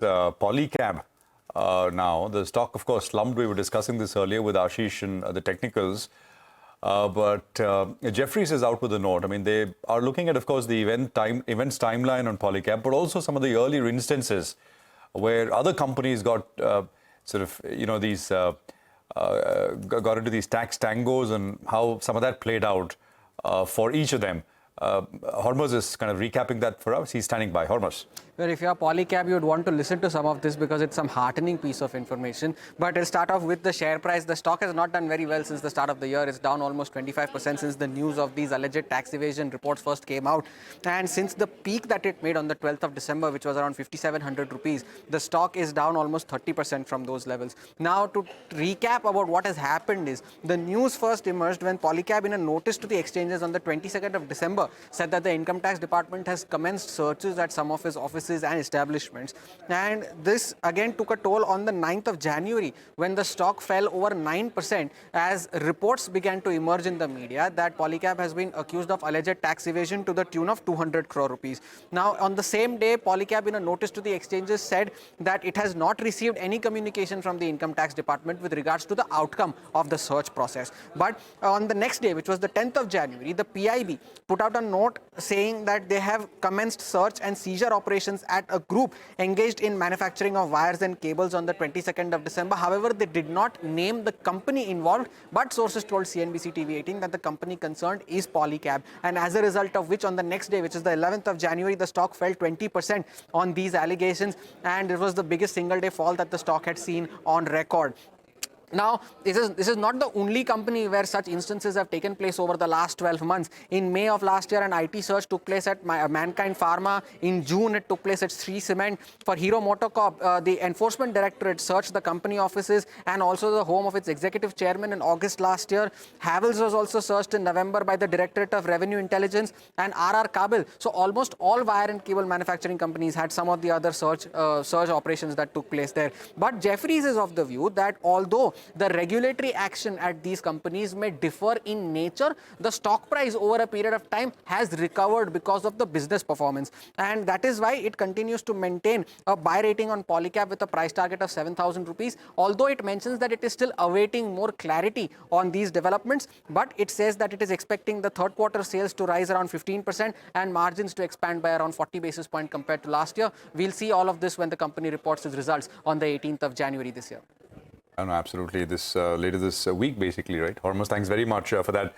Polycab now. The stock, of course, slumped. We were discussing this earlier with Ashish and the technicals. But Jefferies is out with a note. I mean, they are looking at, of course, the events timeline on Polycab, but also some of the earlier instances where other companies got these got into these tax tangos and how some of that played out for each of them. Hormaz is kind of recapping that for us. He's standing by. Hormaz. Well, if you're Polycab, you would want to listen to some of this because it's some heartening piece of information. But I'll start off with the share price. The stock has not done very well since the start of the year. It's down almost 25% since the news of these alleged tax evasion reports first came out. And since the peak that it made on the 12th of December, which was around 5,700 rupees, the stock is down almost 30% from those levels. Now, to recap about what has happened is, the news first emerged when Polycab, in a notice to the exchanges on the 22nd of December, said that the income tax department has commenced searches at some of his offices and establishments. And this again took a toll on the 9th of January when the stock fell over 9% as reports began to emerge in the media that Polycab has been accused of alleged tax evasion to the tune of 200 crore rupees. Now, on the same day, Polycab, in a notice to the exchanges, said that it has not received any communication from the income tax department with regards to the outcome of the search process. But on the next day, which was the 10th of January, the PIB put out a note saying that they have commenced search and seizure operations at a group engaged in manufacturing of wires and cables on the 22nd of December. However, they did not name the company involved, but sources told CNBC-TV18 that the company concerned is Polycab. And as a result of which, on the next day, which is the 11th of January, the stock fell 20% on these allegations, and it was the biggest single-day fall that the stock had seen on record. Now, this is not the only company where such instances have taken place over the last 12 months. In May of last year, an IT search took place at Mankind Pharma. In June, it took place at Shree Cement. For Hero MotoCorp, the Enforcement Directorate searched the company offices and also the home of its executive chairman in August last year. Havells was also searched in November by the Directorate of Revenue Intelligence and RR Kabel. So almost all wire and cable manufacturing companies had some of the other search operations that took place there. But Jefferies is of the view that although the regulatory action at these companies may differ in nature, the stock price over a period of time has recovered because of the business performance. And that is why it continues to maintain a buy rating on Polycab with a price target of 7,000 rupees, although it mentions that it is still awaiting more clarity on these developments. But it says that it is expecting the third quarter sales to rise around 15% and margins to expand by around 40 basis points compared to last year. We'll see all of this when the company reports its results on the 18th of January this year. No, absolutely. This later this week, basically, right? Hormaz, thanks very much for that.